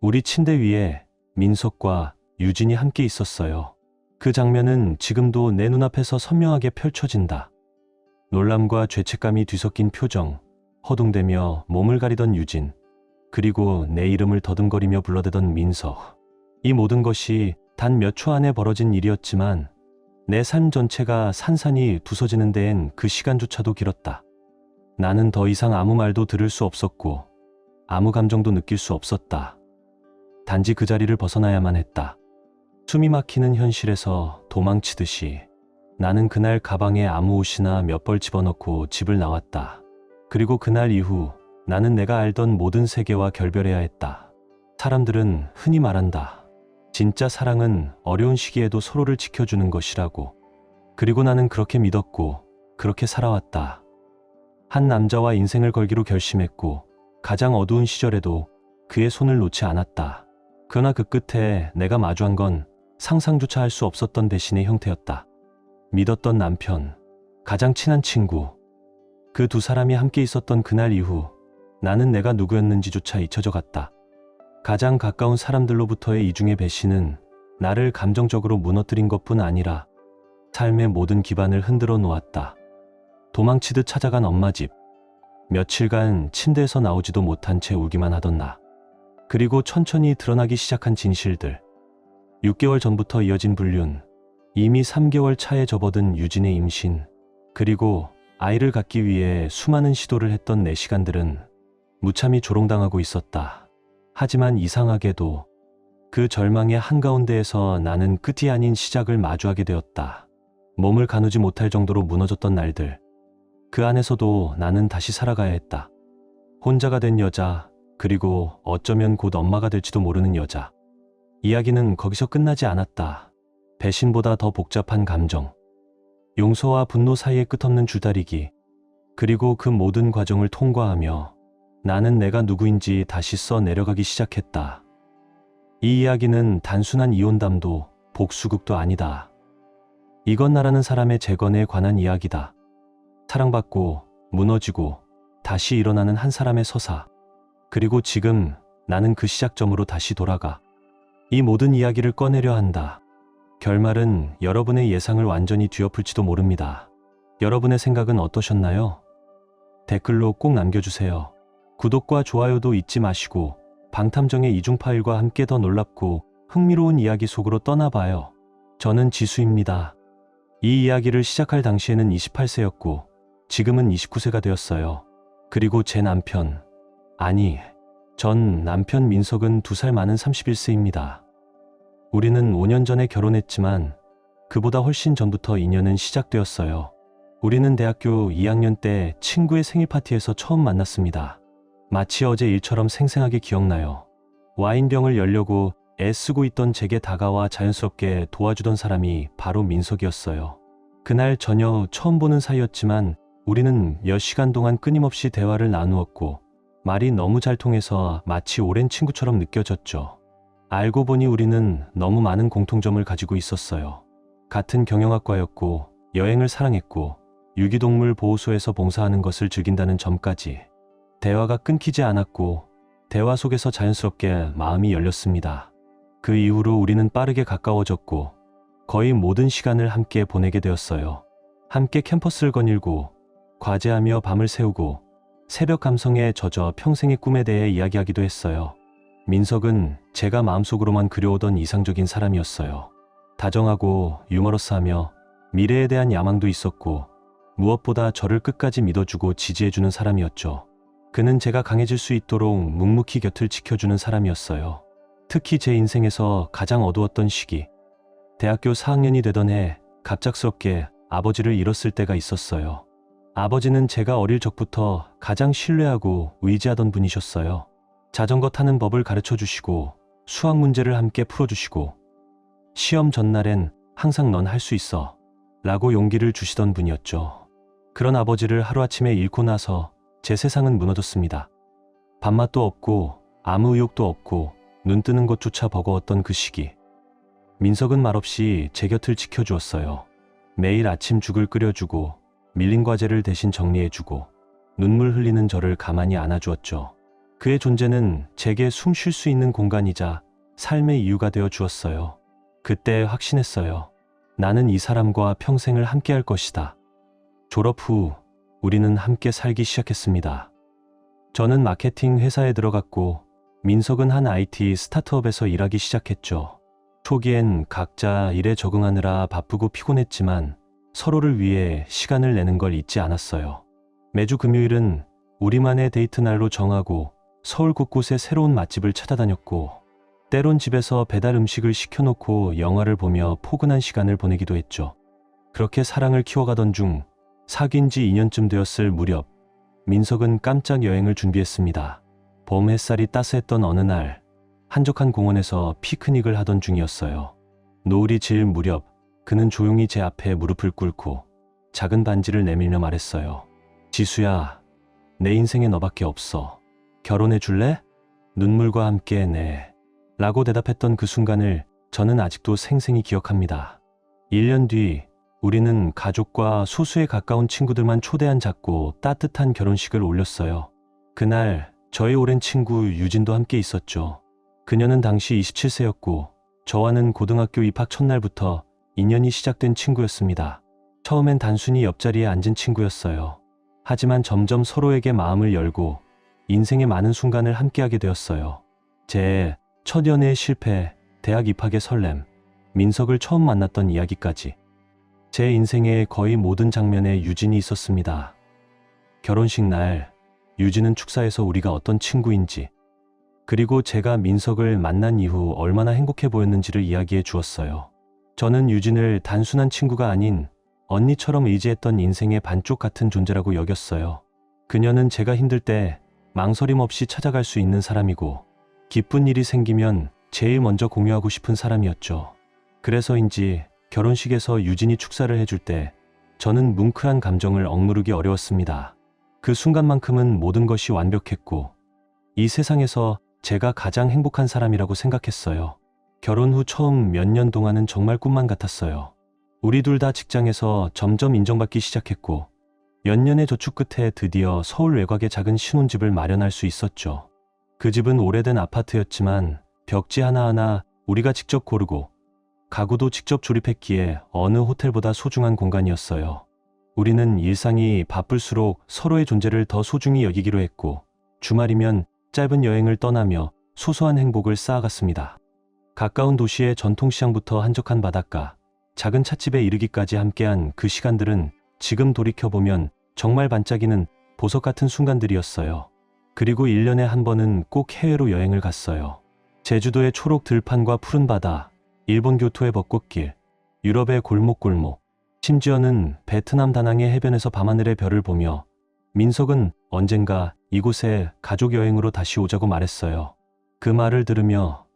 우리 침대 위에 민석과 유진이 함께 있었어요. 그 장면은 지금도 내 눈앞에서 선명하게 펼쳐진다. 놀람과 죄책감이 뒤섞인 표정, 허둥대며 몸을 가리던 유진, 그리고 내 이름을 더듬거리며 불러대던 민석. 이 모든 것이 단 몇 초 안에 벌어진 일이었지만 내 삶 전체가 산산이 부서지는 데엔 그 시간조차도 길었다. 나는 더 이상 아무 말도 들을 수 없었고 아무 감정도 느낄 수 없었다. 단지 그 자리를 벗어나야만 했다. 숨이 막히는 현실에서 도망치듯이 나는 그날 가방에 아무 옷이나 몇 벌 집어넣고 집을 나왔다. 그리고 그날 이후 나는 내가 알던 모든 세계와 결별해야 했다. 사람들은 흔히 말한다. 진짜 사랑은 어려운 시기에도 서로를 지켜주는 것이라고. 그리고 나는 그렇게 믿었고 그렇게 살아왔다. 한 남자와 인생을 걸기로 결심했고 가장 어두운 시절에도 그의 손을 놓지 않았다. 그러나 그 끝에 내가 마주한 건 상상조차 할 수 없었던 배신의 형태였다. 믿었던 남편, 가장 친한 친구, 그 두 사람이 함께 있었던 그날 이후 나는 내가 누구였는지조차 잊혀져 갔다. 가장 가까운 사람들로부터의 이중의 배신은 나를 감정적으로 무너뜨린 것뿐 아니라 삶의 모든 기반을 흔들어 놓았다. 도망치듯 찾아간 엄마 집, 며칠간 침대에서 나오지도 못한 채 울기만 하던 나, 그리고 천천히 드러나기 시작한 진실들, 6개월 전부터 이어진 불륜, 이미 3개월 차에 접어든 유진의 임신, 그리고 아이를 갖기 위해 수많은 시도를 했던 내 시간들은 무참히 조롱당하고 있었다. 하지만 이상하게도 그 절망의 한가운데에서 나는 끝이 아닌 시작을 마주하게 되었다. 몸을 가누지 못할 정도로 무너졌던 날들, 그 안에서도 나는 다시 살아가야 했다. 혼자가 된 여자, 그리고 어쩌면 곧 엄마가 될지도 모르는 여자. 이야기는 거기서 끝나지 않았다. 배신보다 더 복잡한 감정, 용서와 분노 사이의 끝없는 줄다리기, 그리고 그 모든 과정을 통과하며 나는 내가 누구인지 다시 써 내려가기 시작했다. 이 이야기는 단순한 이혼담도 복수극도 아니다. 이건 나라는 사람의 재건에 관한 이야기다. 사랑받고 무너지고 다시 일어나는 한 사람의 서사. 그리고 지금 나는 그 시작점으로 다시 돌아가 이 모든 이야기를 꺼내려 한다. 결말은 여러분의 예상을 완전히 뒤엎을지도 모릅니다. 여러분의 생각은 어떠셨나요? 댓글로 꼭 남겨주세요. 구독과 좋아요도 잊지 마시고 방탐정의 이중 파일과 함께 더 놀랍고 흥미로운 이야기 속으로 떠나봐요. 저는 지수입니다. 이 이야기를 시작할 당시에는 28세였고 지금은 29세가 되었어요. 그리고 제 남편, 아니, 전 남편 민석은 2살 많은 31세입니다. 우리는 5년 전에 결혼했지만 그보다 훨씬 전부터 인연은 시작되었어요. 우리는 대학교 2학년 때 친구의 생일 파티에서 처음 만났습니다. 마치 어제 일처럼 생생하게 기억나요. 와인병을 열려고 애쓰고 있던 제게 다가와 자연스럽게 도와주던 사람이 바로 민석이었어요. 그날 저녁 처음 보는 사이였지만 우리는 몇 시간 동안 끊임없이 대화를 나누었고 말이 너무 잘 통해서 마치 오랜 친구처럼 느껴졌죠. 알고 보니 우리는 너무 많은 공통점을 가지고 있었어요. 같은 경영학과였고 여행을 사랑했고 유기동물 보호소에서 봉사하는 것을 즐긴다는 점까지. 대화가 끊기지 않았고 대화 속에서 자연스럽게 마음이 열렸습니다. 그 이후로 우리는 빠르게 가까워졌고 거의 모든 시간을 함께 보내게 되었어요. 함께 캠퍼스를 거닐고 과제하며 밤을 새우고 새벽 감성에 젖어 평생의 꿈에 대해 이야기하기도 했어요. 민석은 제가 마음속으로만 그려오던 이상적인 사람이었어요. 다정하고 유머러스하며 미래에 대한 야망도 있었고 무엇보다 저를 끝까지 믿어주고 지지해주는 사람이었죠. 그는 제가 강해질 수 있도록 묵묵히 곁을 지켜주는 사람이었어요. 특히 제 인생에서 가장 어두웠던 시기, 대학교 4학년이 되던 해 갑작스럽게 아버지를 잃었을 때가 있었어요. 아버지는 제가 어릴 적부터 가장 신뢰하고 의지하던 분이셨어요. 자전거 타는 법을 가르쳐 주시고 수학 문제를 함께 풀어주시고 시험 전날엔 항상 넌 할 수 있어 라고 용기를 주시던 분이었죠. 그런 아버지를 하루아침에 잃고 나서 제 세상은 무너졌습니다. 밥맛도 없고 아무 의욕도 없고 눈 뜨는 것조차 버거웠던 그 시기. 민석은 말없이 제 곁을 지켜주었어요. 매일 아침 죽을 끓여주고 밀린 과제를 대신 정리해주고 눈물 흘리는 저를 가만히 안아주었죠. 그의 존재는 제게 숨 쉴 수 있는 공간이자 삶의 이유가 되어 주었어요. 그때 확신했어요. 나는 이 사람과 평생을 함께할 것이다. 졸업 후 우리는 함께 살기 시작했습니다. 저는 마케팅 회사에 들어갔고 민석은 한 IT 스타트업에서 일하기 시작했죠. 초기엔 각자 일에 적응하느라 바쁘고 피곤했지만 서로를 위해 시간을 내는 걸 잊지 않았어요. 매주 금요일은 우리만의 데이트 날로 정하고 서울 곳곳에 새로운 맛집을 찾아다녔고 때론 집에서 배달 음식을 시켜놓고 영화를 보며 포근한 시간을 보내기도 했죠. 그렇게 사랑을 키워가던 중 사귄 지 2년쯤 되었을 무렵 민석은 깜짝 여행을 준비했습니다. 봄 햇살이 따스했던 어느 날 한적한 공원에서 피크닉을 하던 중이었어요. 노을이 질 무렵 그는 조용히 제 앞에 무릎을 꿇고 작은 반지를 내밀며 말했어요. 지수야, 내 인생에 너밖에 없어. 결혼해 줄래? 눈물과 함께 네. 라고 대답했던 그 순간을 저는 아직도 생생히 기억합니다. 1년 뒤 우리는 가족과 소수에 가까운 친구들만 초대한 작고 따뜻한 결혼식을 올렸어요. 그날 저의 오랜 친구 유진도 함께 있었죠. 그녀는 당시 27세였고 저와는 고등학교 입학 첫날부터 인연이 시작된 친구였습니다. 처음엔 단순히 옆자리에 앉은 친구였어요. 하지만 점점 서로에게 마음을 열고 인생의 많은 순간을 함께하게 되었어요. 제 첫 연애의 실패, 대학 입학의 설렘, 민석을 처음 만났던 이야기까지 제 인생의 거의 모든 장면에 유진이 있었습니다. 결혼식 날 유진은 축사에서 우리가 어떤 친구인지 그리고 제가 민석을 만난 이후 얼마나 행복해 보였는지를 이야기해 주었어요. 저는 유진을 단순한 친구가 아닌 언니처럼 의지했던 인생의 반쪽 같은 존재라고 여겼어요. 그녀는 제가 힘들 때 망설임 없이 찾아갈 수 있는 사람이고 기쁜 일이 생기면 제일 먼저 공유하고 싶은 사람이었죠. 그래서인지 결혼식에서 유진이 축사를 해줄 때 저는 뭉클한 감정을 억누르기 어려웠습니다. 그 순간만큼은 모든 것이 완벽했고 이 세상에서 제가 가장 행복한 사람이라고 생각했어요. 결혼 후 처음 몇 년 동안은 정말 꿈만 같았어요. 우리 둘 다 직장에서 점점 인정받기 시작했고 몇 년의 저축 끝에 드디어 서울 외곽에 작은 신혼집을 마련할 수 있었죠. 그 집은 오래된 아파트였지만 벽지 하나하나 우리가 직접 고르고 가구도 직접 조립했기에 어느 호텔보다 소중한 공간이었어요. 우리는 일상이 바쁠수록 서로의 존재를 더 소중히 여기기로 했고 주말이면 짧은 여행을 떠나며 소소한 행복을 쌓아갔습니다. 가까운 도시의 전통시장부터 한적한 바닷가, 작은 찻집에 이르기까지 함께한 그 시간들은 지금 돌이켜보면 정말 반짝이는 보석 같은 순간들이었어요. 그리고 1년에 한 번은 꼭 해외로 여행을 갔어요. 제주도의 초록 들판과 푸른 바다, 일본 교토의 벚꽃길, 유럽의 골목골목, 심지어는 베트남 다낭의 해변에서 밤하늘의 별을 보며 민석은 언젠가 이곳에 가족 여행으로 다시 오자고 말했어요. 그 말을 들으며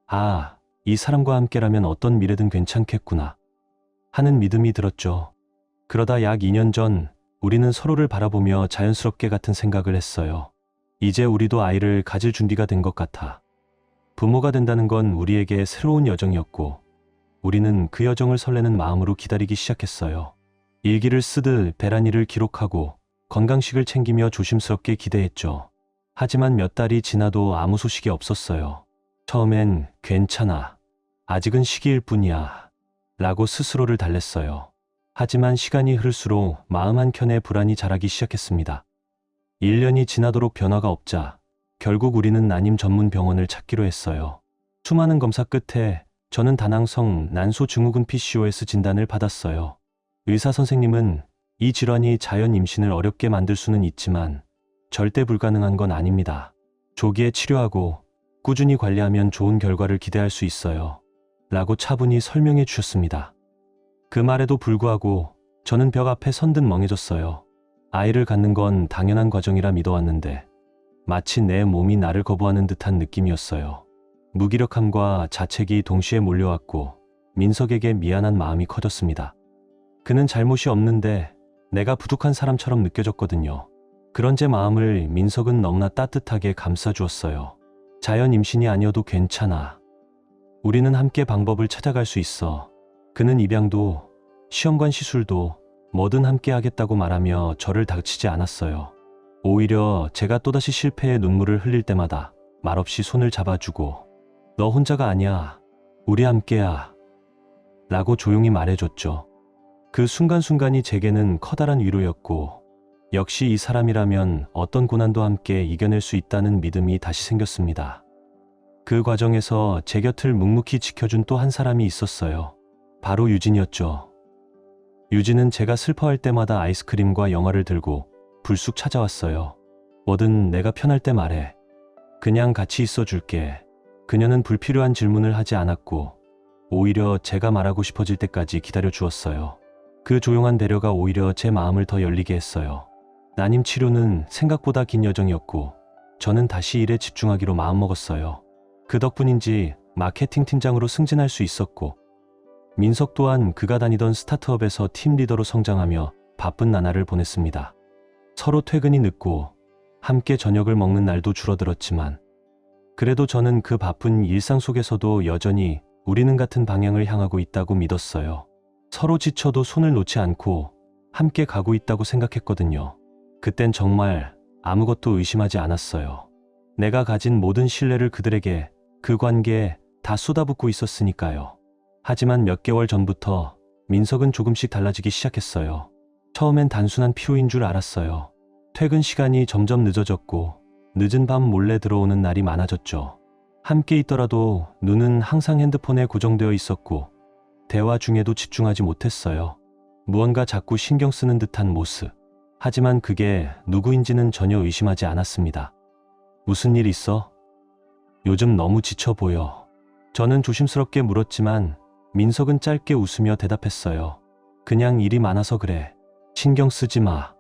아, 이 사람과 함께라면 어떤 미래든 괜찮겠구나 하는 믿음이 들었죠. 그러다 약 2년 전 우리는 서로를 바라보며 자연스럽게 같은 생각을 했어요. 이제 우리도 아이를 가질 준비가 된 것 같아. 부모가 된다는 건 우리에게 새로운 여정이었고 우리는 그 여정을 설레는 마음으로 기다리기 시작했어요. 일기를 쓰듯 배란일을 기록하고 건강식을 챙기며 조심스럽게 기대했죠. 하지만 몇 달이 지나도 아무 소식이 없었어요. 처음엔 괜찮아. 아직은 시기일 뿐이야. 라고 스스로를 달랬어요. 하지만 시간이 흐를수록 마음 한켠에 불안이 자라기 시작했습니다. 1년이 지나도록 변화가 없자 결국 우리는 난임 전문 병원을 찾기로 했어요. 수많은 검사 끝에 저는 다낭성 난소증후군 PCOS 진단을 받았어요. 의사 선생님은 이 질환이 자연 임신을 어렵게 만들 수는 있지만 절대 불가능한 건 아닙니다. 조기에 치료하고 꾸준히 관리하면 좋은 결과를 기대할 수 있어요. 라고 차분히 설명해 주셨습니다. 그 말에도 불구하고 저는 벽 앞에 선듯 멍해졌어요. 아이를 갖는 건 당연한 과정이라 믿어왔는데 마치 내 몸이 나를 거부하는 듯한 느낌이었어요. 무기력함과 자책이 동시에 몰려왔고 민석에게 미안한 마음이 커졌습니다. 그는 잘못이 없는데 내가 부족한 사람처럼 느껴졌거든요. 그런 제 마음을 민석은 너무나 따뜻하게 감싸주었어요. 자연 임신이 아니어도 괜찮아. 우리는 함께 방법을 찾아갈 수 있어. 그는 입양도 시험관 시술도 뭐든 함께 하겠다고 말하며 저를 닥치지 않았어요. 오히려 제가 또다시 실패에 눈물을 흘릴 때마다 말없이 손을 잡아주고 너 혼자가 아니야. 우리 함께야. 라고 조용히 말해줬죠. 그 순간순간이 제게는 커다란 위로였고 역시 이 사람이라면 어떤 고난도 함께 이겨낼 수 있다는 믿음이 다시 생겼습니다. 그 과정에서 제 곁을 묵묵히 지켜준 또 한 사람이 있었어요. 바로 유진이었죠. 유진은 제가 슬퍼할 때마다 아이스크림과 영화를 들고 불쑥 찾아왔어요. 뭐든 내가 편할 때 말해. 그냥 같이 있어줄게. 그녀는 불필요한 질문을 하지 않았고 오히려 제가 말하고 싶어질 때까지 기다려 주었어요. 그 조용한 배려가 오히려 제 마음을 더 열리게 했어요. 난임 치료는 생각보다 긴 여정이었고 저는 다시 일에 집중하기로 마음먹었어요. 그 덕분인지 마케팅 팀장으로 승진할 수 있었고 민석 또한 그가 다니던 스타트업에서 팀 리더로 성장하며 바쁜 나날을 보냈습니다. 서로 퇴근이 늦고 함께 저녁을 먹는 날도 줄어들었지만 그래도 저는 그 바쁜 일상 속에서도 여전히 우리는 같은 방향을 향하고 있다고 믿었어요. 서로 지쳐도 손을 놓지 않고 함께 가고 있다고 생각했거든요. 그땐 정말 아무것도 의심하지 않았어요. 내가 가진 모든 신뢰를 그들에게, 그 관계에 다 쏟아붓고 있었으니까요. 하지만 몇 개월 전부터 민석은 조금씩 달라지기 시작했어요. 처음엔 단순한 피로인 줄 알았어요. 퇴근 시간이 점점 늦어졌고 늦은 밤 몰래 들어오는 날이 많아졌죠. 함께 있더라도 눈은 항상 핸드폰에 고정되어 있었고 대화 중에도 집중하지 못했어요. 무언가 자꾸 신경 쓰는 듯한 모습. 하지만 그게 누구인지는 전혀 의심하지 않았습니다. 무슨 일 있어? 요즘 너무 지쳐 보여. 저는 조심스럽게 물었지만 민석은 짧게 웃으며 대답했어요. 그냥 일이 많아서 그래. 신경 쓰지 마.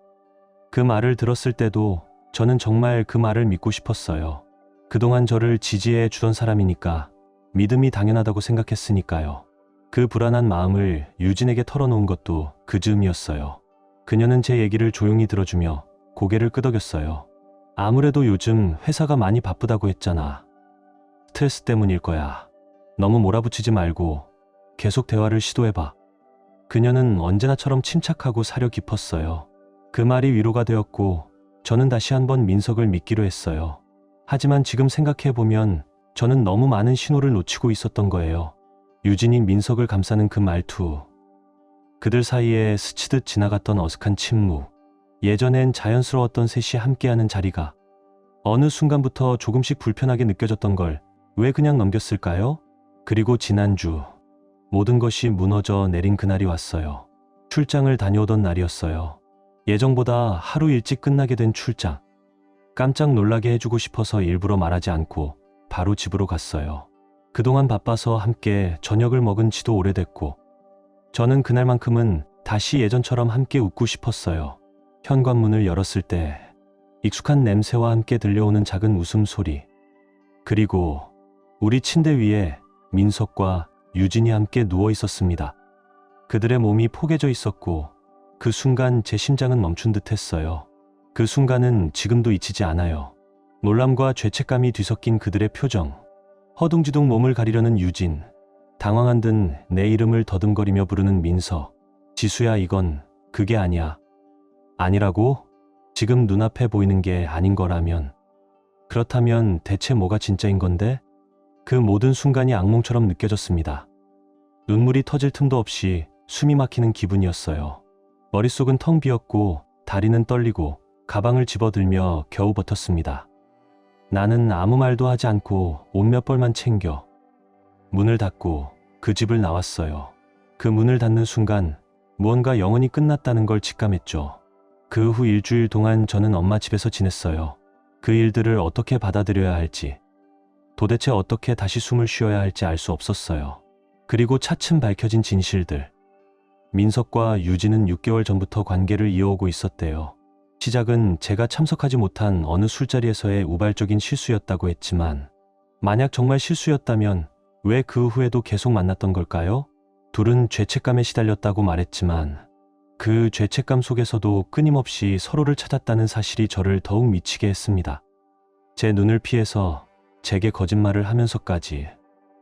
그 말을 들었을 때도 저는 정말 그 말을 믿고 싶었어요. 그동안 저를 지지해 주던 사람이니까, 믿음이 당연하다고 생각했으니까요. 그 불안한 마음을 유진에게 털어놓은 것도 그 즈음이었어요. 그녀는 제 얘기를 조용히 들어주며 고개를 끄덕였어요. 아무래도 요즘 회사가 많이 바쁘다고 했잖아. 스트레스 때문일 거야. 너무 몰아붙이지 말고 계속 대화를 시도해봐. 그녀는 언제나처럼 침착하고 사려 깊었어요. 그 말이 위로가 되었고 저는 다시 한번 민석을 믿기로 했어요. 하지만 지금 생각해보면 저는 너무 많은 신호를 놓치고 있었던 거예요. 유진이 민석을 감싸는 그 말투, 그들 사이에 스치듯 지나갔던 어색한 침묵, 예전엔 자연스러웠던 셋이 함께하는 자리가 어느 순간부터 조금씩 불편하게 느껴졌던 걸 왜 그냥 넘겼을까요? 그리고 지난주 모든 것이 무너져 내린 그날이 왔어요. 출장을 다녀오던 날이었어요. 예정보다 하루 일찍 끝나게 된 출장. 깜짝 놀라게 해주고 싶어서 일부러 말하지 않고 바로 집으로 갔어요. 그동안 바빠서 함께 저녁을 먹은 지도 오래됐고 저는 그날만큼은 다시 예전처럼 함께 웃고 싶었어요. 현관문을 열었을 때 익숙한 냄새와 함께 들려오는 작은 웃음소리, 그리고 우리 침대 위에 민석과 유진이 함께 누워 있었습니다. 그들의 몸이 포개져 있었고 그 순간 제 심장은 멈춘 듯 했어요. 그 순간은 지금도 잊히지 않아요. 놀람과 죄책감이 뒤섞인 그들의 표정, 허둥지둥 몸을 가리려는 유진, 당황한 듯 내 이름을 더듬거리며 부르는 민석. 지수야, 이건 그게 아니야. 아니라고? 지금 눈앞에 보이는 게 아닌 거라면, 그렇다면 대체 뭐가 진짜인 건데? 그 모든 순간이 악몽처럼 느껴졌습니다. 눈물이 터질 틈도 없이 숨이 막히는 기분이었어요. 머릿속은 텅 비었고 다리는 떨리고 가방을 집어들며 겨우 버텼습니다. 나는 아무 말도 하지 않고 옷 몇 벌만 챙겨 문을 닫고 그 집을 나왔어요. 그 문을 닫는 순간 무언가 영원히 끝났다는 걸 직감했죠. 그 후 일주일 동안 저는 엄마 집에서 지냈어요. 그 일들을 어떻게 받아들여야 할지, 도대체 어떻게 다시 숨을 쉬어야 할지 알 수 없었어요. 그리고 차츰 밝혀진 진실들. 민석과 유진은 6개월 전부터 관계를 이어오고 있었대요. 시작은 제가 참석하지 못한 어느 술자리에서의 우발적인 실수였다고 했지만, 만약 정말 실수였다면 왜 그 후에도 계속 만났던 걸까요? 둘은 죄책감에 시달렸다고 말했지만 그 죄책감 속에서도 끊임없이 서로를 찾았다는 사실이 저를 더욱 미치게 했습니다. 제 눈을 피해서 제게 거짓말을 하면서까지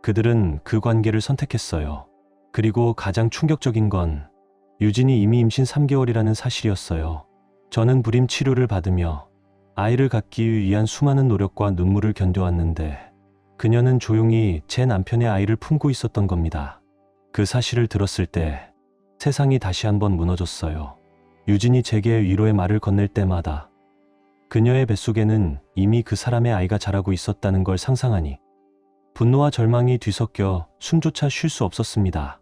그들은 그 관계를 선택했어요. 그리고 가장 충격적인 건 유진이 이미 임신 3개월이라는 사실이었어요. 저는 불임 치료를 받으며 아이를 갖기 위한 수많은 노력과 눈물을 견뎌왔는데 그녀는 조용히 제 남편의 아이를 품고 있었던 겁니다. 그 사실을 들었을 때 세상이 다시 한번 무너졌어요. 유진이 제게 위로의 말을 건넬 때마다 그녀의 뱃속에는 이미 그 사람의 아이가 자라고 있었다는 걸 상상하니 분노와 절망이 뒤섞여 숨조차 쉴 수 없었습니다.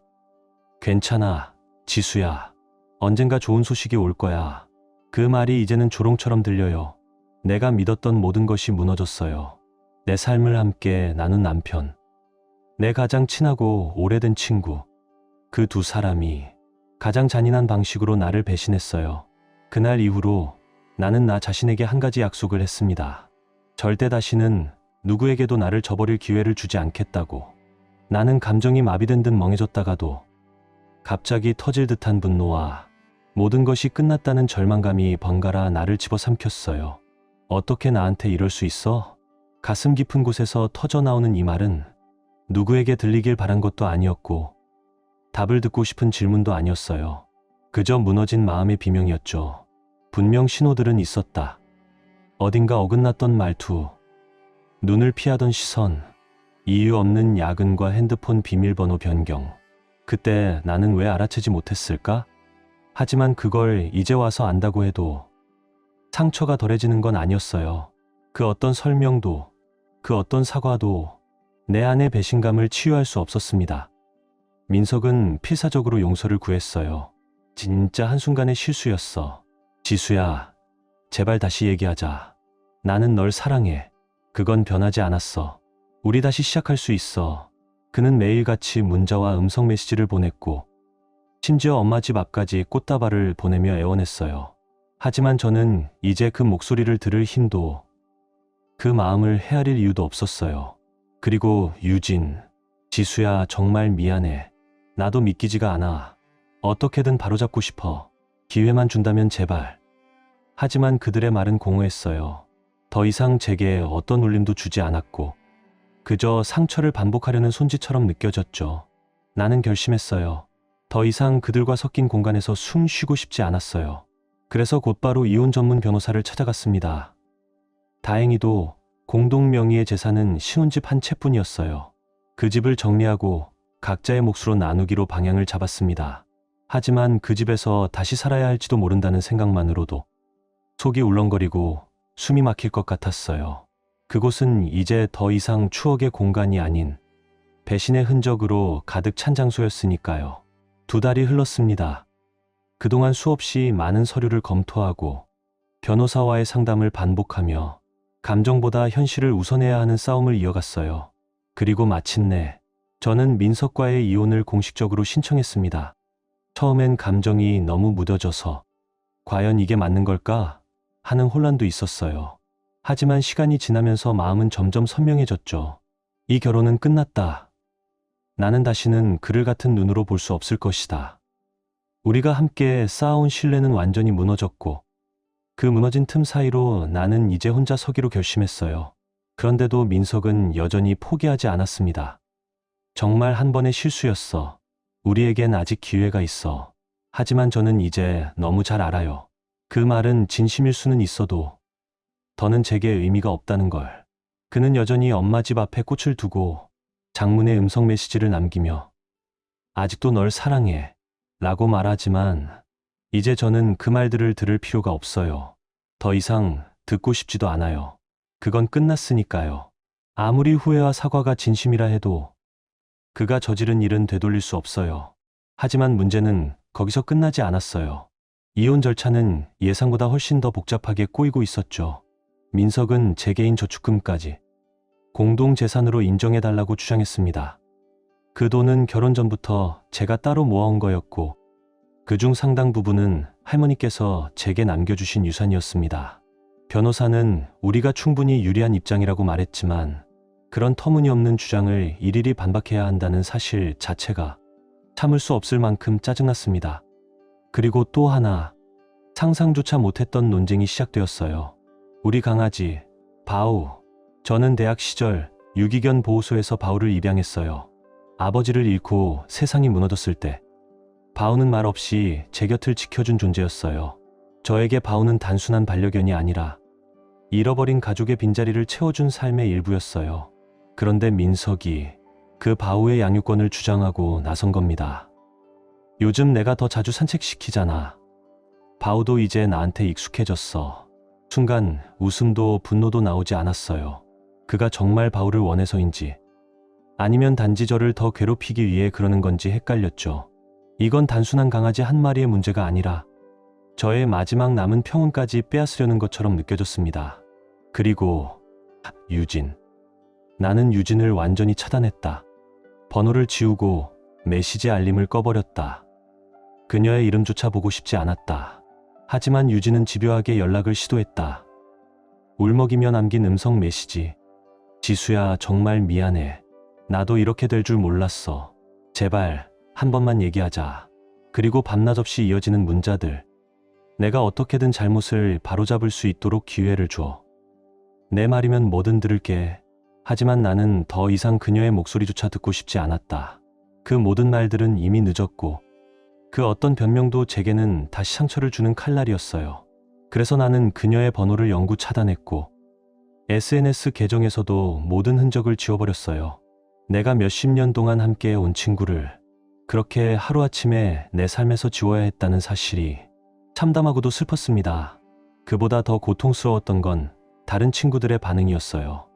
괜찮아, 지수야. 언젠가 좋은 소식이 올 거야. 그 말이 이제는 조롱처럼 들려요. 내가 믿었던 모든 것이 무너졌어요. 내 삶을 함께 나눈 남편, 내 가장 친하고 오래된 친구, 그 두 사람이 가장 잔인한 방식으로 나를 배신했어요. 그날 이후로 나는 나 자신에게 한 가지 약속을 했습니다. 절대 다시는 누구에게도 나를 저버릴 기회를 주지 않겠다고. 나는 감정이 마비된 듯 멍해졌다가도 갑자기 터질 듯한 분노와 모든 것이 끝났다는 절망감이 번갈아 나를 집어삼켰어요. 어떻게 나한테 이럴 수 있어? 가슴 깊은 곳에서 터져나오는 이 말은 누구에게 들리길 바란 것도 아니었고 답을 듣고 싶은 질문도 아니었어요. 그저 무너진 마음의 비명이었죠. 분명 신호들은 있었다. 어딘가 어긋났던 말투, 눈을 피하던 시선, 이유 없는 야근과 핸드폰 비밀번호 변경. 그때 나는 왜 알아채지 못했을까? 하지만 그걸 이제 와서 안다고 해도 상처가 덜해지는 건 아니었어요. 그 어떤 설명도, 그 어떤 사과도 내 안의 배신감을 치유할 수 없었습니다. 민석은 필사적으로 용서를 구했어요. 진짜 한순간의 실수였어. 지수야, 제발 다시 얘기하자. 나는 널 사랑해. 그건 변하지 않았어. 우리 다시 시작할 수 있어. 그는 매일같이 문자와 음성 메시지를 보냈고 심지어 엄마 집 앞까지 꽃다발을 보내며 애원했어요. 하지만 저는 이제 그 목소리를 들을 힘도 그 마음을 헤아릴 이유도 없었어요. 그리고 유진, 지수야 정말 미안해. 나도 믿기지가 않아. 어떻게든 바로잡고 싶어. 기회만 준다면 제발. 하지만 그들의 말은 공허했어요. 더 이상 제게 어떤 울림도 주지 않았고 그저 상처를 반복하려는 손짓처럼 느껴졌죠. 나는 결심했어요. 더 이상 그들과 섞인 공간에서 숨 쉬고 싶지 않았어요. 그래서 곧바로 이혼 전문 변호사를 찾아갔습니다. 다행히도 공동 명의의 재산은 신혼집 한 채뿐이었어요. 그 집을 정리하고 각자의 몫으로 나누기로 방향을 잡았습니다. 하지만 그 집에서 다시 살아야 할지도 모른다는 생각만으로도 속이 울렁거리고 숨이 막힐 것 같았어요. 그곳은 이제 더 이상 추억의 공간이 아닌 배신의 흔적으로 가득 찬 장소였으니까요. 2달이 흘렀습니다. 그동안 수없이 많은 서류를 검토하고 변호사와의 상담을 반복하며 감정보다 현실을 우선해야 하는 싸움을 이어갔어요. 그리고 마침내 저는 민석과의 이혼을 공식적으로 신청했습니다. 처음엔 감정이 너무 무뎌져서 과연 이게 맞는 걸까 하는 혼란도 있었어요. 하지만 시간이 지나면서 마음은 점점 선명해졌죠. 이 결혼은 끝났다. 나는 다시는 그를 같은 눈으로 볼 수 없을 것이다. 우리가 함께 쌓아온 신뢰는 완전히 무너졌고 그 무너진 틈 사이로 나는 이제 혼자 서기로 결심했어요. 그런데도 민석은 여전히 포기하지 않았습니다. 정말 한 번의 실수였어. 우리에겐 아직 기회가 있어. 하지만 저는 이제 너무 잘 알아요. 그 말은 진심일 수는 있어도 더는 제게 의미가 없다는 걸. 그는 여전히 엄마 집 앞에 꽃을 두고 장문의 음성 메시지를 남기며 아직도 널 사랑해 라고 말하지만 이제 저는 그 말들을 들을 필요가 없어요. 더 이상 듣고 싶지도 않아요. 그건 끝났으니까요. 아무리 후회와 사과가 진심이라 해도 그가 저지른 일은 되돌릴 수 없어요. 하지만 문제는 거기서 끝나지 않았어요. 이혼 절차는 예상보다 훨씬 더 복잡하게 꼬이고 있었죠. 민석은 제 개인 저축금까지 공동재산으로 인정해달라고 주장했습니다. 그 돈은 결혼 전부터 제가 따로 모아온 거였고 그중 상당 부분은 할머니께서 제게 남겨주신 유산이었습니다. 변호사는 우리가 충분히 유리한 입장이라고 말했지만 그런 터무니없는 주장을 일일이 반박해야 한다는 사실 자체가 참을 수 없을 만큼 짜증났습니다. 그리고 또 하나, 상상조차 못했던 논쟁이 시작되었어요. 우리 강아지, 바우. 저는 대학 시절 유기견 보호소에서 바우를 입양했어요. 아버지를 잃고 세상이 무너졌을 때 바우는 말없이 제 곁을 지켜준 존재였어요. 저에게 바우는 단순한 반려견이 아니라 잃어버린 가족의 빈자리를 채워준 삶의 일부였어요. 그런데 민석이 그 바우의 양육권을 주장하고 나선 겁니다. 요즘 내가 더 자주 산책시키잖아. 바우도 이제 나한테 익숙해졌어. 순간 웃음도 분노도 나오지 않았어요. 그가 정말 바우를 원해서인지 아니면 단지 저를 더 괴롭히기 위해 그러는 건지 헷갈렸죠. 이건 단순한 강아지 한 마리의 문제가 아니라 저의 마지막 남은 평온까지 빼앗으려는 것처럼 느껴졌습니다. 그리고 유진. 나는 유진을 완전히 차단했다. 번호를 지우고 메시지 알림을 꺼버렸다. 그녀의 이름조차 보고 싶지 않았다. 하지만 유진은 집요하게 연락을 시도했다. 울먹이며 남긴 음성 메시지. 지수야, 정말 미안해. 나도 이렇게 될 줄 몰랐어. 제발 한 번만 얘기하자. 그리고 밤낮 없이 이어지는 문자들. 내가 어떻게든 잘못을 바로잡을 수 있도록 기회를 줘. 내 말이면 뭐든 들을게. 하지만 나는 더 이상 그녀의 목소리조차 듣고 싶지 않았다. 그 모든 말들은 이미 늦었고 그 어떤 변명도 제게는 다시 상처를 주는 칼날이었어요. 그래서 나는 그녀의 번호를 영구 차단했고 SNS 계정에서도 모든 흔적을 지워버렸어요. 내가 몇십 년 동안 함께 온 친구를 그렇게 하루아침에 내 삶에서 지워야 했다는 사실이 참담하고도 슬펐습니다. 그보다 더 고통스러웠던 건 다른 친구들의 반응이었어요.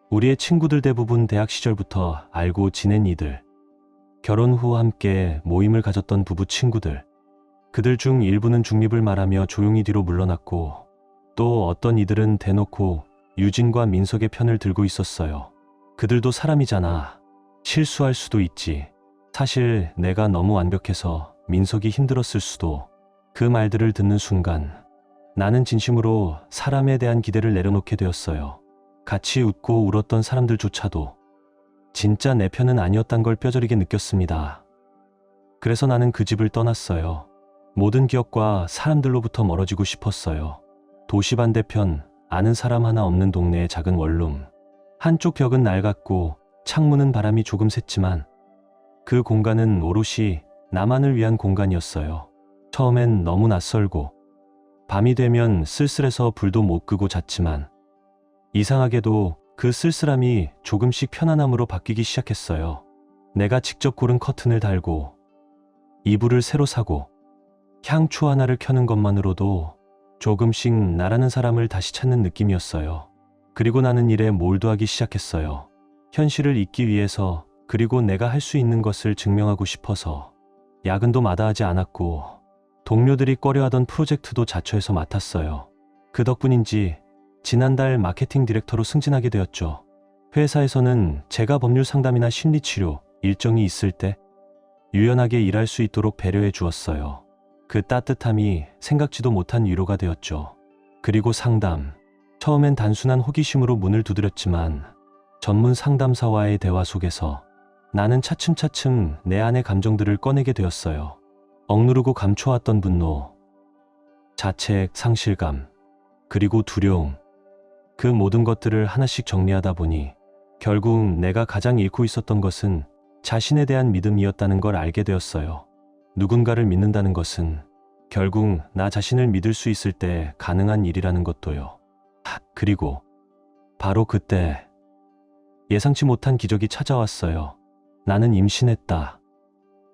우리의 친구들 대부분 대학 시절부터 알고 지낸 이들, 결혼 후 함께 모임을 가졌던 부부 친구들, 그들 중 일부는 중립을 말하며 조용히 뒤로 물러났고 또 어떤 이들은 대놓고 유진과 민석의 편을 들고 있었어요. 그들도 사람이잖아. 실수할 수도 있지. 사실 내가 너무 완벽해서 민석이 힘들었을 수도. 그 말들을 듣는 순간 나는 진심으로 사람에 대한 기대를 내려놓게 되었어요. 같이 웃고 울었던 사람들조차도 진짜 내 편은 아니었단 걸 뼈저리게 느꼈습니다. 그래서 나는 그 집을 떠났어요. 모든 기억과 사람들로부터 멀어지고 싶었어요. 도시 반대편, 아는 사람 하나 없는 동네의 작은 원룸. 한쪽 벽은 낡았고 창문은 바람이 조금 샜지만 그 공간은 오롯이 나만을 위한 공간이었어요. 처음엔 너무 낯설고 밤이 되면 쓸쓸해서 불도 못 끄고 잤지만 이상하게도 그 쓸쓸함이 조금씩 편안함으로 바뀌기 시작했어요. 내가 직접 고른 커튼을 달고 이불을 새로 사고 향초 하나를 켜는 것만으로도 조금씩 나라는 사람을 다시 찾는 느낌이었어요. 그리고 나는 일에 몰두하기 시작했어요. 현실을 잊기 위해서, 그리고 내가 할 수 있는 것을 증명하고 싶어서. 야근도 마다하지 않았고 동료들이 꺼려하던 프로젝트도 자처해서 맡았어요. 그 덕분인지 지난달 마케팅 디렉터로 승진하게 되었죠. 회사에서는 제가 법률 상담이나 심리치료 일정이 있을 때 유연하게 일할 수 있도록 배려해 주었어요. 그 따뜻함이 생각지도 못한 위로가 되었죠. 그리고 상담. 처음엔 단순한 호기심으로 문을 두드렸지만 전문 상담사와의 대화 속에서 나는 차츰차츰 내 안의 감정들을 꺼내게 되었어요. 억누르고 감춰왔던 분노, 자책, 상실감, 그리고 두려움. 그 모든 것들을 하나씩 정리하다 보니 결국 내가 가장 잃고 있었던 것은 자신에 대한 믿음이었다는 걸 알게 되었어요. 누군가를 믿는다는 것은 결국 나 자신을 믿을 수 있을 때 가능한 일이라는 것도요. 그리고 바로 그때 예상치 못한 기적이 찾아왔어요. 나는 임신했다.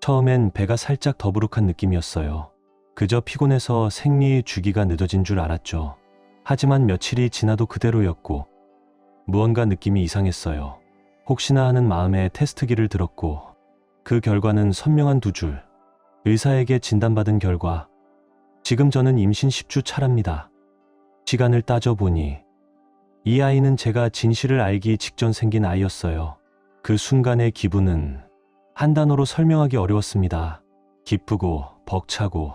처음엔 배가 살짝 더부룩한 느낌이었어요. 그저 피곤해서 생리 주기가 늦어진 줄 알았죠. 하지만 며칠이 지나도 그대로였고 무언가 느낌이 이상했어요. 혹시나 하는 마음에 테스트기를 들었고 그 결과는 선명한 2줄. 의사에게 진단받은 결과 지금 저는 임신 10주 차랍니다. 시간을 따져보니 이 아이는 제가 진실을 알기 직전 생긴 아이였어요. 그 순간의 기분은 한 단어로 설명하기 어려웠습니다. 기쁘고 벅차고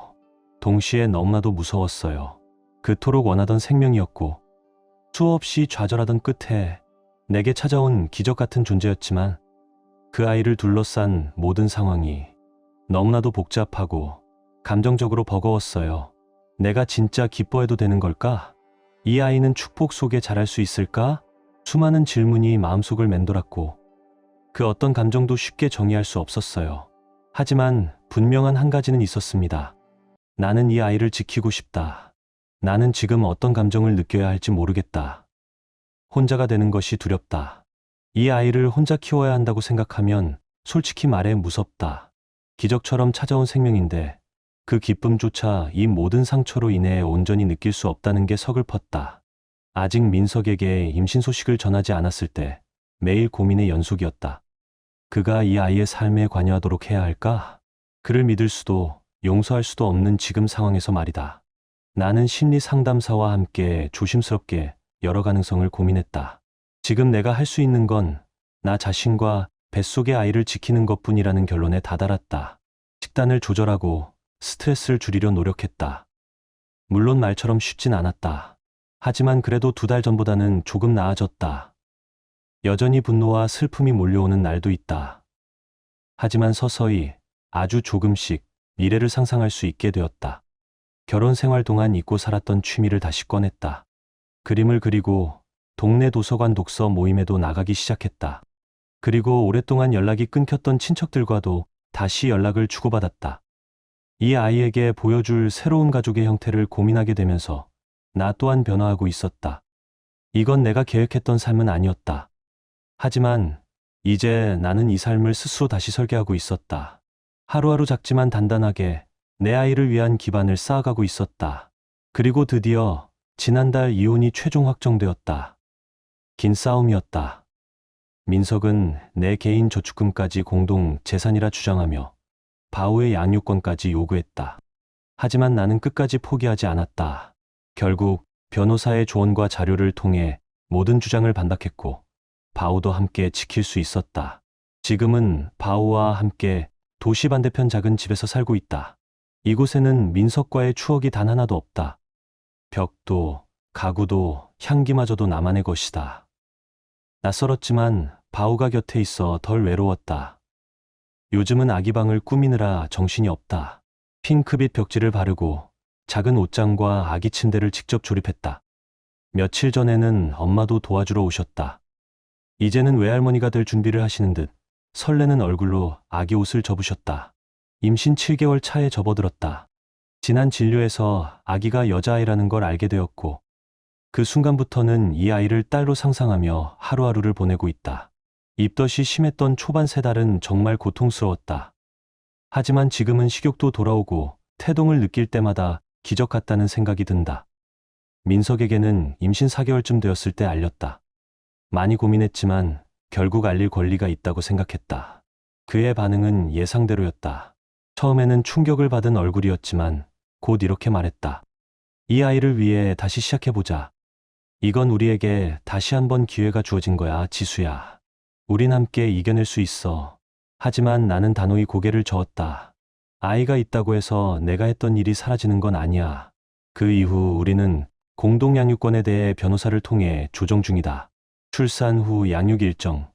동시에 너무나도 무서웠어요. 그토록 원하던 생명이었고 수없이 좌절하던 끝에 내게 찾아온 기적 같은 존재였지만 그 아이를 둘러싼 모든 상황이 너무나도 복잡하고 감정적으로 버거웠어요. 내가 진짜 기뻐해도 되는 걸까? 이 아이는 축복 속에 자랄 수 있을까? 수많은 질문이 마음속을 맴돌았고 그 어떤 감정도 쉽게 정의할 수 없었어요. 하지만 분명한 한 가지는 있었습니다. 나는 이 아이를 지키고 싶다. 나는 지금 어떤 감정을 느껴야 할지 모르겠다. 혼자가 되는 것이 두렵다. 이 아이를 혼자 키워야 한다고 생각하면 솔직히 말해 무섭다. 기적처럼 찾아온 생명인데 그 기쁨조차 이 모든 상처로 인해 온전히 느낄 수 없다는 게 서글펐다. 아직 민석에게 임신 소식을 전하지 않았을 때 매일 고민의 연속이었다. 그가 이 아이의 삶에 관여하도록 해야 할까? 그를 믿을 수도 용서할 수도 없는 지금 상황에서 말이다. 나는 심리 상담사와 함께 조심스럽게 여러 가능성을 고민했다. 지금 내가 할 수 있는 건 나 자신과 뱃속의 아이를 지키는 것뿐이라는 결론에 다다랐다. 식단을 조절하고 스트레스를 줄이려 노력했다. 물론 말처럼 쉽진 않았다. 하지만 그래도 2달 전보다는 조금 나아졌다. 여전히 분노와 슬픔이 몰려오는 날도 있다. 하지만 서서히 아주 조금씩 미래를 상상할 수 있게 되었다. 결혼 생활 동안 잊고 살았던 취미를 다시 꺼냈다. 그림을 그리고 동네 도서관 독서 모임에도 나가기 시작했다. 그리고 오랫동안 연락이 끊겼던 친척들과도 다시 연락을 주고받았다. 이 아이에게 보여줄 새로운 가족의 형태를 고민하게 되면서 나 또한 변화하고 있었다. 이건 내가 계획했던 삶은 아니었다. 하지만 이제 나는 이 삶을 스스로 다시 설계하고 있었다. 하루하루 작지만 단단하게 내 아이를 위한 기반을 쌓아가고 있었다. 그리고 드디어 지난달 이혼이 최종 확정되었다. 긴 싸움이었다. 민석은 내 개인 저축금까지 공동 재산이라 주장하며 바우의 양육권까지 요구했다. 하지만 나는 끝까지 포기하지 않았다. 결국 변호사의 조언과 자료를 통해 모든 주장을 반박했고 바우도 함께 지킬 수 있었다. 지금은 바우와 함께 도시 반대편 작은 집에서 살고 있다. 이곳에는 민석과의 추억이 단 하나도 없다. 벽도, 가구도, 향기마저도 나만의 것이다. 낯설었지만 바우가 곁에 있어 덜 외로웠다. 요즘은 아기방을 꾸미느라 정신이 없다. 핑크빛 벽지를 바르고 작은 옷장과 아기 침대를 직접 조립했다. 며칠 전에는 엄마도 도와주러 오셨다. 이제는 외할머니가 될 준비를 하시는 듯 설레는 얼굴로 아기 옷을 접으셨다. 임신 7개월 차에 접어들었다. 지난 진료에서 아기가 여자아이라는 걸 알게 되었고 그 순간부터는 이 아이를 딸로 상상하며 하루하루를 보내고 있다. 입덧이 심했던 초반 3달은 정말 고통스러웠다. 하지만 지금은 식욕도 돌아오고 태동을 느낄 때마다 기적 같다는 생각이 든다. 민석에게는 임신 4개월쯤 되었을 때 알렸다. 많이 고민했지만 결국 알릴 권리가 있다고 생각했다. 그의 반응은 예상대로였다. 처음에는 충격을 받은 얼굴이었지만 곧 이렇게 말했다. 이 아이를 위해 다시 시작해보자. 이건 우리에게 다시 한번 기회가 주어진 거야, 지수야. 우린 함께 이겨낼 수 있어. 하지만 나는 단호히 고개를 저었다. 아이가 있다고 해서 내가 했던 일이 사라지는 건 아니야. 그 이후 우리는 공동 양육권에 대해 변호사를 통해 조정 중이다. 출산 후 양육 일정,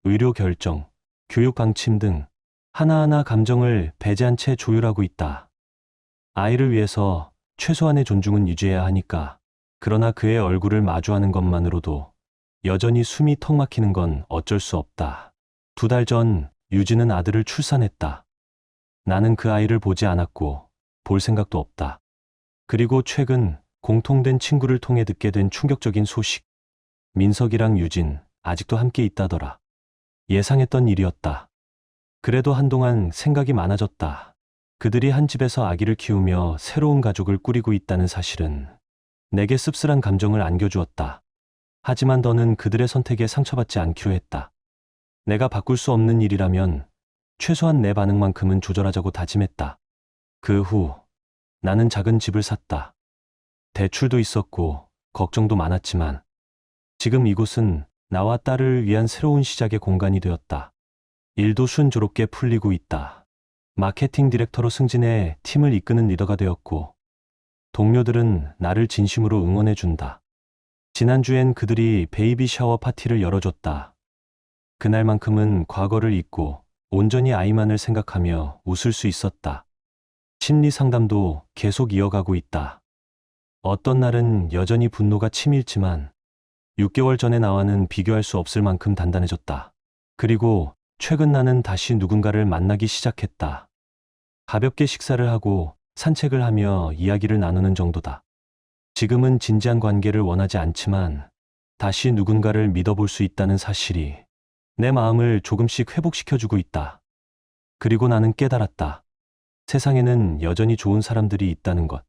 의료 결정, 교육 방침 등 하나하나 감정을 배제한 채 조율하고 있다. 아이를 위해서 최소한의 존중은 유지해야 하니까. 그러나 그의 얼굴을 마주하는 것만으로도 여전히 숨이 턱 막히는 건 어쩔 수 없다. 2달 전 유진은 아들을 출산했다. 나는 그 아이를 보지 않았고 볼 생각도 없다. 그리고 최근 공통된 친구를 통해 듣게 된 충격적인 소식. 민석이랑 유진 아직도 함께 있다더라. 예상했던 일이었다. 그래도 한동안 생각이 많아졌다. 그들이 한 집에서 아기를 키우며 새로운 가족을 꾸리고 있다는 사실은 내게 씁쓸한 감정을 안겨주었다. 하지만 너는 그들의 선택에 상처받지 않기로 했다. 내가 바꿀 수 없는 일이라면 최소한 내 반응만큼은 조절하자고 다짐했다. 그 후 나는 작은 집을 샀다. 대출도 있었고 걱정도 많았지만 지금 이곳은 나와 딸을 위한 새로운 시작의 공간이 되었다. 일도 순조롭게 풀리고 있다. 마케팅 디렉터로 승진해 팀을 이끄는 리더가 되었고 동료들은 나를 진심으로 응원해준다. 지난주엔 그들이 베이비 샤워 파티를 열어줬다. 그날만큼은 과거를 잊고 온전히 아이만을 생각하며 웃을 수 있었다. 심리 상담도 계속 이어가고 있다. 어떤 날은 여전히 분노가 치밀지만 6개월 전의 나와는 비교할 수 없을 만큼 단단해졌다. 그리고 최근 나는 다시 누군가를 만나기 시작했다. 가볍게 식사를 하고 산책을 하며 이야기를 나누는 정도다. 지금은 진지한 관계를 원하지 않지만 다시 누군가를 믿어볼 수 있다는 사실이 내 마음을 조금씩 회복시켜주고 있다. 그리고 나는 깨달았다. 세상에는 여전히 좋은 사람들이 있다는 것.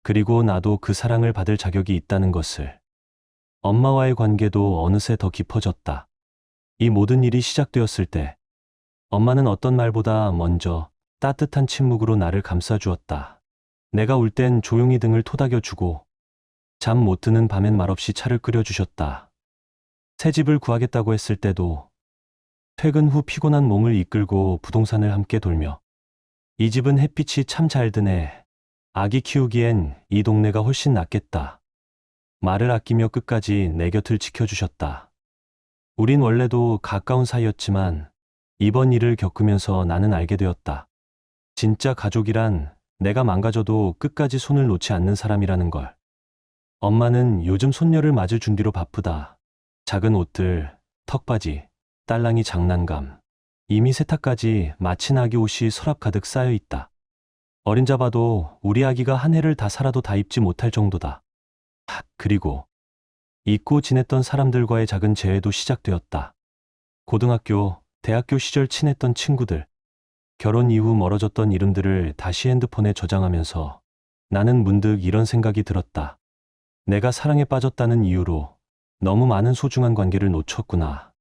그리고 나도 그 사랑을 받을 자격이 있다는 것을. 엄마와의 관계도 어느새 더 깊어졌다. 이 모든 일이 시작되었을 때 엄마는 어떤 말보다 먼저 따뜻한 침묵으로 나를 감싸주었다. 내가 울 땐 조용히 등을 토닥여주고 잠 못 드는 밤엔 말없이 차를 끓여주셨다. 새 집을 구하겠다고 했을 때도 퇴근 후 피곤한 몸을 이끌고 부동산을 함께 돌며 이 집은 햇빛이 참 잘 드네. 아기 키우기엔 이 동네가 훨씬 낫겠다. 말을 아끼며 끝까지 내 곁을 지켜주셨다. 우린 원래도 가까운 사이였지만 이번 일을 겪으면서 나는 알게 되었다. 진짜 가족이란 내가 망가져도 끝까지 손을 놓지 않는 사람이라는 걸. 엄마는 요즘 손녀를 맞을 준비로 바쁘다. 작은 옷들, 턱바지, 딸랑이 장난감, 이미 세탁까지 마친 아기 옷이 서랍 가득 쌓여 있다. 어림잡 봐도 우리 아기가 한 해를 다 살아도 다 입지 못할 정도다. 그리고 잊고 지냈던 사람들과의 작은 재회도 시작되었다. 고등학교, 대학교 시절 친했던 친구들, 결혼 이후 멀어졌던 이름들을 다시 핸드폰에 저장하면서 나는 문득 이런 생각이 들었다. 내가 사랑에 빠졌다는 이유로 너무 많은 소중한 관계를 놓쳤구나.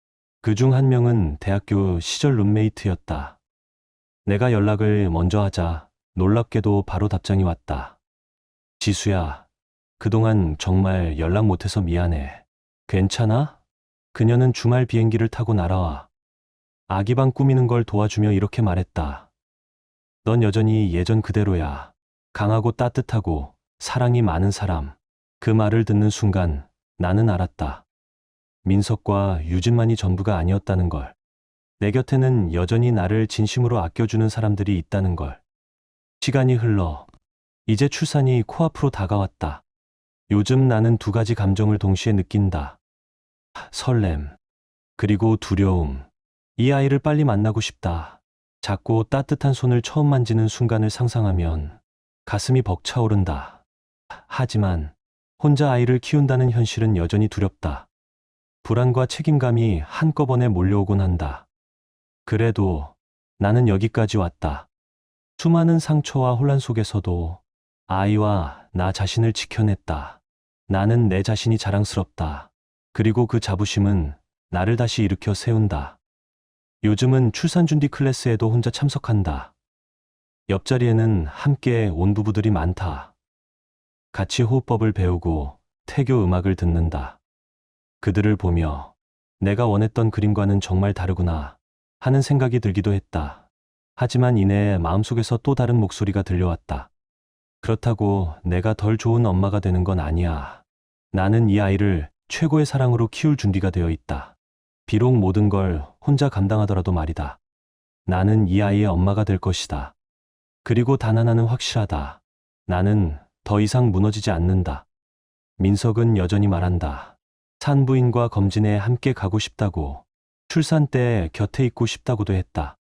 그중 한 명은 대학교 시절 룸메이트였다. 내가 연락을 먼저 하자 놀랍게도 바로 답장이 왔다. 지수야, 그동안 정말 연락 못해서 미안해. 괜찮아? 그녀는 주말 비행기를 타고 날아와 아기방 꾸미는 걸 도와주며 이렇게 말했다. 넌 여전히 예전 그대로야. 강하고 따뜻하고 사랑이 많은 사람. 그 말을 듣는 순간 나는 알았다. 민석과 유진만이 전부가 아니었다는 걸. 내 곁에는 여전히 나를 진심으로 아껴주는 사람들이 있다는 걸. 시간이 흘러 이제 출산이 코앞으로 다가왔다. 요즘 나는 두 가지 감정을 동시에 느낀다. 설렘, 그리고 두려움. 이 아이를 빨리 만나고 싶다. 작고 따뜻한 손을 처음 만지는 순간을 상상하면 가슴이 벅차오른다. 하지만 혼자 아이를 키운다는 현실은 여전히 두렵다. 불안과 책임감이 한꺼번에 몰려오곤 한다. 그래도 나는 여기까지 왔다. 수많은 상처와 혼란 속에서도 아이와 나 자신을 지켜냈다. 나는 내 자신이 자랑스럽다. 그리고 그 자부심은 나를 다시 일으켜 세운다. 요즘은 출산 준비 클래스에도 혼자 참석한다. 옆자리에는 함께 온 부부들이 많다. 같이 호흡법을 배우고 태교 음악을 듣는다. 그들을 보며 내가 원했던 그림과는 정말 다르구나 하는 생각이 들기도 했다. 하지만 이내 마음속에서 또 다른 목소리가 들려왔다. 그렇다고 내가 덜 좋은 엄마가 되는 건 아니야. 나는 이 아이를 최고의 사랑으로 키울 준비가 되어 있다. 비록 모든 걸 혼자 감당하더라도 말이다. 나는 이 아이의 엄마가 될 것이다. 그리고 단 하나는 확실하다. 나는 더 이상 무너지지 않는다. 민석은 여전히 말한다. 산부인과 검진에 함께 가고 싶다고, 출산 때 곁에 있고 싶다고도 했다.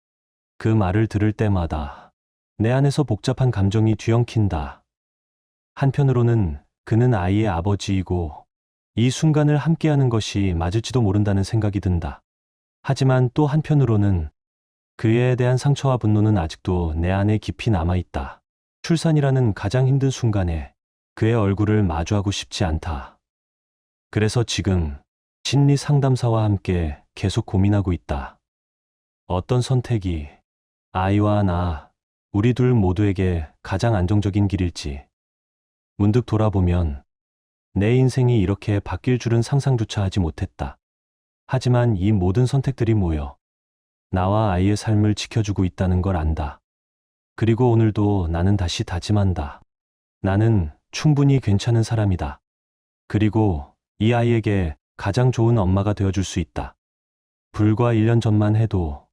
그 말을 들을 때마다 내 안에서 복잡한 감정이 뒤엉킨다. 한편으로는 그는 아이의 아버지이고 이 순간을 함께하는 것이 맞을지도 모른다는 생각이 든다. 하지만 또 한편으로는 그에 대한 상처와 분노는 아직도 내 안에 깊이 남아있다. 출산이라는 가장 힘든 순간에 그의 얼굴을 마주하고 싶지 않다. 그래서 지금 심리 상담사와 함께 계속 고민하고 있다. 어떤 선택이 아이와 나, 우리 둘 모두에게 가장 안정적인 길일지. 문득 돌아보면 내 인생이 이렇게 바뀔 줄은 상상조차 하지 못했다. 하지만 이 모든 선택들이 모여 나와 아이의 삶을 지켜주고 있다는 걸 안다. 그리고 오늘도 나는 다시 다짐한다. 나는 충분히 괜찮은 사람이다. 그리고 이 아이에게 가장 좋은 엄마가 되어줄 수 있다. 불과 1년 전만 해도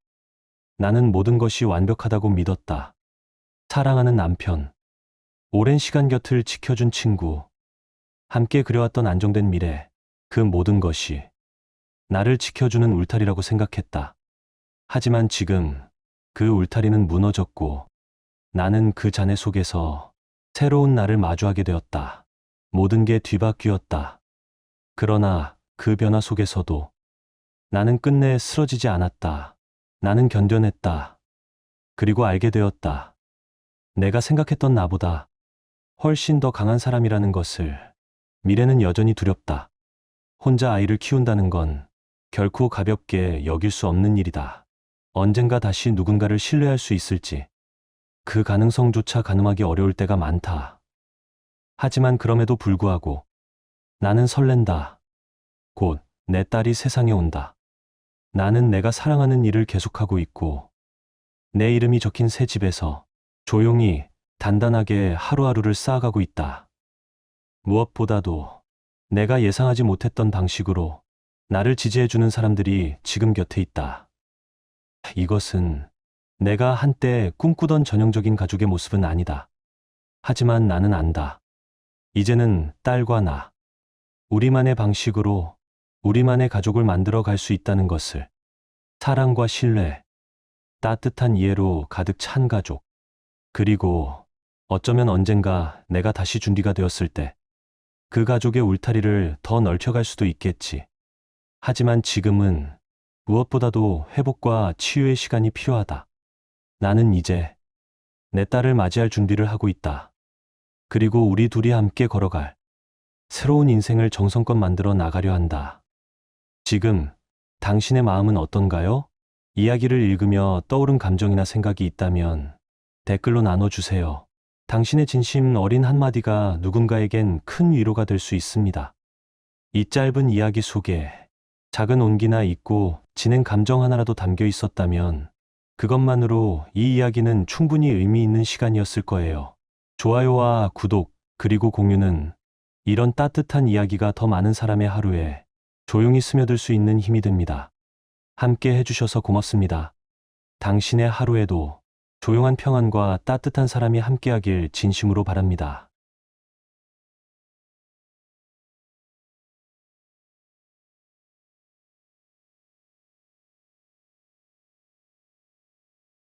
나는 모든 것이 완벽하다고 믿었다. 사랑하는 남편, 오랜 시간 곁을 지켜준 친구, 함께 그려왔던 안정된 미래, 그 모든 것이 나를 지켜주는 울타리라고 생각했다. 하지만 지금 그 울타리는 무너졌고 나는 그 잔해 속에서 새로운 나를 마주하게 되었다. 모든 게 뒤바뀌었다. 그러나 그 변화 속에서도 나는 끝내 쓰러지지 않았다. 나는 견뎌냈다. 그리고 알게 되었다. 내가 생각했던 나보다 훨씬 더 강한 사람이라는 것을. 미래는 여전히 두렵다. 혼자 아이를 키운다는 건 결코 가볍게 여길 수 없는 일이다. 언젠가 다시 누군가를 신뢰할 수 있을지 그 가능성조차 가늠하기 어려울 때가 많다. 하지만 그럼에도 불구하고 나는 설렌다. 곧 내 딸이 세상에 온다. 나는 내가 사랑하는 일을 계속하고 있고 내 이름이 적힌 새 집에서 조용히 단단하게 하루하루를 쌓아가고 있다. 무엇보다도 내가 예상하지 못했던 방식으로 나를 지지해주는 사람들이 지금 곁에 있다. 이것은 내가 한때 꿈꾸던 전형적인 가족의 모습은 아니다. 하지만 나는 안다. 이제는 딸과 나, 우리만의 방식으로 우리만의 가족을 만들어 갈 수 있다는 것을. 사랑과 신뢰, 따뜻한 이해로 가득 찬 가족. 그리고 어쩌면 언젠가 내가 다시 준비가 되었을 때 그 가족의 울타리를 더 넓혀갈 수도 있겠지. 하지만 지금은 무엇보다도 회복과 치유의 시간이 필요하다. 나는 이제 내 딸을 맞이할 준비를 하고 있다. 그리고 우리 둘이 함께 걸어갈 새로운 인생을 정성껏 만들어 나가려 한다. 지금 당신의 마음은 어떤가요? 이야기를 읽으며 떠오른 감정이나 생각이 있다면 댓글로 나눠주세요. 당신의 진심 어린 한마디가 누군가에겐 큰 위로가 될 수 있습니다. 이 짧은 이야기 속에 작은 온기나 있고 진행 감정 하나라도 담겨 있었다면 그것만으로 이 이야기는 충분히 의미 있는 시간이었을 거예요. 좋아요와 구독, 그리고 공유는 이런 따뜻한 이야기가 더 많은 사람의 하루에 조용히 스며들 수 있는 힘이 됩니다. 함께 해주셔서 고맙습니다. 당신의 하루에도 조용한 평안과 따뜻한 사람이 함께하길 진심으로 바랍니다.